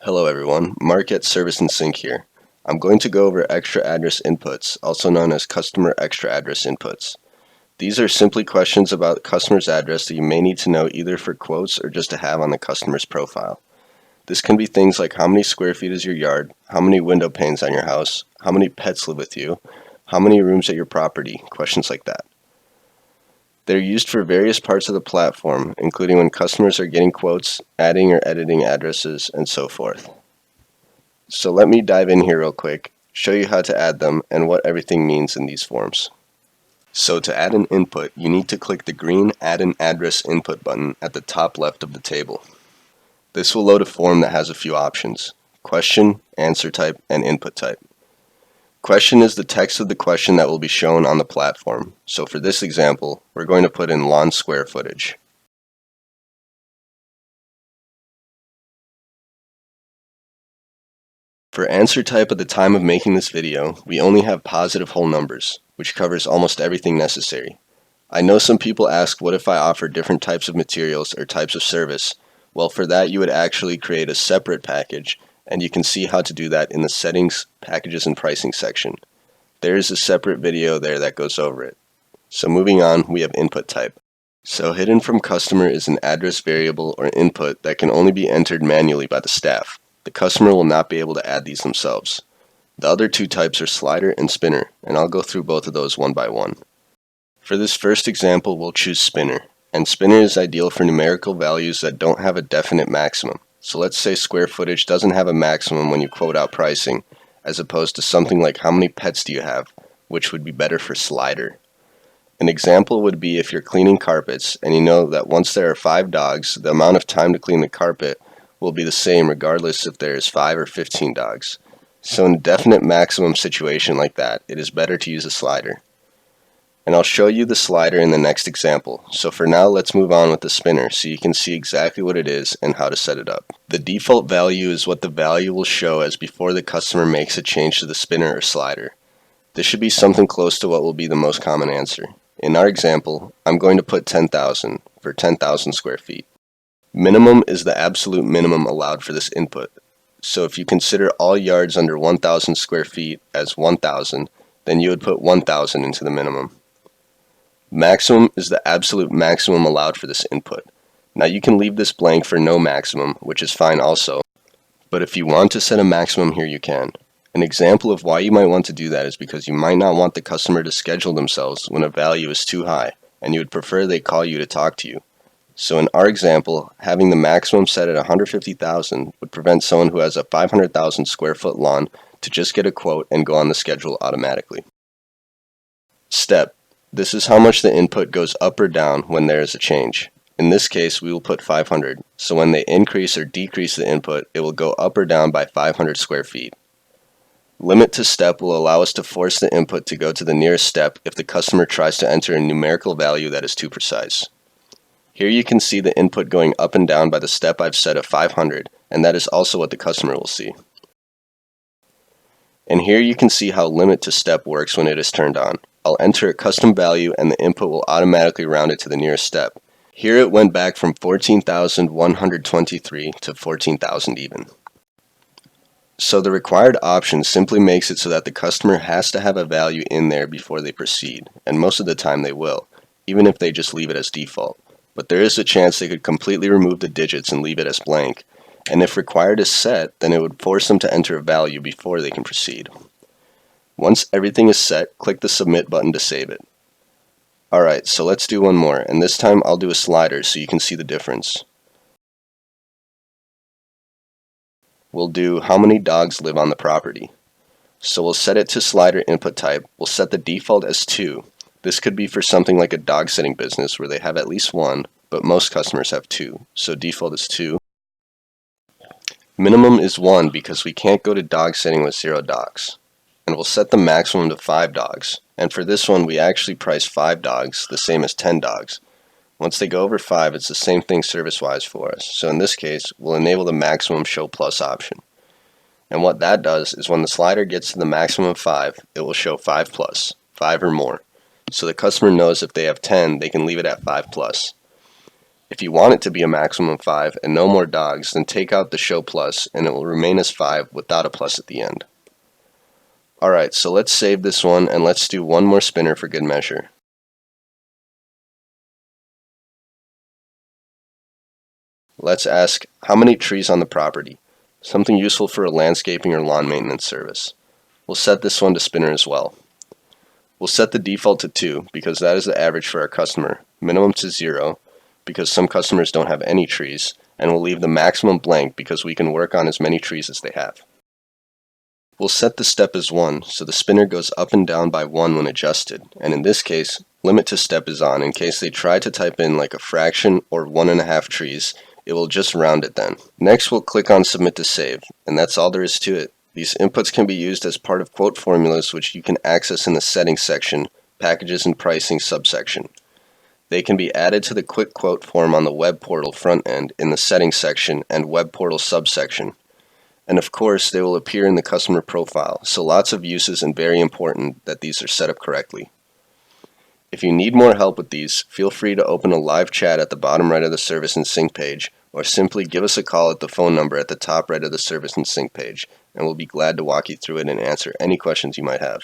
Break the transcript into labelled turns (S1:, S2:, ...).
S1: Hello everyone, Mark at Service and Sync here. I'm going to go over extra address inputs, also known as customer extra address inputs. These are simply questions about the customer's address that you may need to know either for quotes or just to have on the customer's profile. This can be things like how many square feet is your yard, how many window panes on your house, how many pets live with you, how many rooms at your property, questions like that. They're used for various parts of the platform, including when customers are getting quotes, adding or editing addresses, and so forth. So let me dive in here real quick, show you how to add them and what everything means in these forms. So to add an input, you need to click the green Add an Address Input button at the top left of the table. This will load a form that has a few options: question, answer type, and input type. Question is the text of the question that will be shown on the platform. So for this example, we're going to put in lawn square footage. For answer type at the time of making this video, we only have positive whole numbers, which covers almost everything necessary. I know some people ask what if I offer different types of materials or types of service. Well, for that you would actually create a separate package, and you can see how to do that in the Settings, Packages and Pricing section. There is a separate video there that goes over it. So moving on, we have input type. So hidden from customer is an address variable or input that can only be entered manually by the staff. The customer will not be able to add these themselves. The other two types are slider and spinner, and I'll go through both of those one by one. For this first example, we'll choose spinner, and spinner is ideal for numerical values that don't have a definite maximum. So let's say square footage doesn't have a maximum when you quote out pricing, as opposed to something like how many pets do you have, which would be better for slider. An example would be if you're cleaning carpets and you know that once there are 5 dogs, the amount of time to clean the carpet will be the same regardless if there's 5 or 15 dogs. So in a definite maximum situation like that, it is better to use a slider. And I'll show you the slider in the next example. So for now, let's move on with the spinner so you can see exactly what it is and how to set it up. The default value is what the value will show as before the customer makes a change to the spinner or slider. This should be something close to what will be the most common answer. In our example, I'm going to put 10,000 for 10,000 square feet. Minimum is the absolute minimum allowed for this input. So if you consider all yards under 1,000 square feet as 1,000, then you would put 1,000 into the minimum. Maximum is the absolute maximum allowed for this input. Now you can leave this blank for no maximum, which is fine also, but if you want to set a maximum here, you can. An example of why you might want to do that is because you might not want the customer to schedule themselves when a value is too high, and you would prefer they call you to talk to you. So in our example, having the maximum set at 150,000 would prevent someone who has a 500,000 square foot lawn to just get a quote and go on the schedule automatically. Step. This is how much the input goes up or down when there is a change. In this case, we will put 500, so when they increase or decrease the input, it will go up or down by 500 square feet. Limit to step will allow us to force the input to go to the nearest step if the customer tries to enter a numerical value that is too precise. Here you can see the input going up and down by the step I've set of 500, and that is also what the customer will see. And here you can see how limit to step works when it is turned on. I'll enter a custom value and the input will automatically round it to the nearest step. Here it went back from 14,123 to 14,000 even. So the required option simply makes it so that the customer has to have a value in there before they proceed, and most of the time they will, even if they just leave it as default. But there is a chance they could completely remove the digits and leave it as blank, and if required is set, then it would force them to enter a value before they can proceed. Once everything is set, click the Submit button to save it. Alright, so let's do one more, and this time I'll do a slider so you can see the difference. We'll do how many dogs live on the property. So we'll set it to slider input type. We'll set the default as 2. This could be for something like a dog sitting business where they have at least 1, but most customers have 2. So default is 2. Minimum is 1 because we can't go to dog sitting with 0 dogs. And we'll set the maximum to 5 dogs. And for this one, we actually price 5 dogs, the same as 10 dogs. Once they go over 5, it's the same thing service-wise for us. So in this case, we'll enable the maximum show plus option. And what that does is when the slider gets to the maximum of 5, it will show 5 plus, 5 or more. So the customer knows if they have 10, they can leave it at 5 plus. If you want it to be a maximum of 5 and no more dogs, then take out the show plus and it will remain as 5 without a plus at the end. Alright, so let's save this one and let's do one more spinner for good measure. Let's ask, how many trees on the property? Something useful for a landscaping or lawn maintenance service. We'll set this one to spinner as well. We'll set the default to 2 because that is the average for our customer, minimum to 0 because some customers don't have any trees, and we'll leave the maximum blank because we can work on as many trees as they have. We'll set the step as 1 so the spinner goes up and down by 1 when adjusted, and in this case, limit to step is on in case they try to type in like a fraction or 1.5 trees. It will just round it then. Next we'll click on submit to save, and that's all there is to it. These inputs can be used as part of quote formulas which you can access in the settings section, packages and pricing subsection. They can be added to the quick quote form on the web portal front end in the settings section and web portal subsection. And of course they will appear in the customer profile, so lots of uses and very important that these are set up correctly. If you need more help with these, feel free to open a live chat at the bottom right of the Service and Sync page, or simply give us a call at the phone number at the top right of the Service and Sync page, and we'll be glad to walk you through it and answer any questions you might have.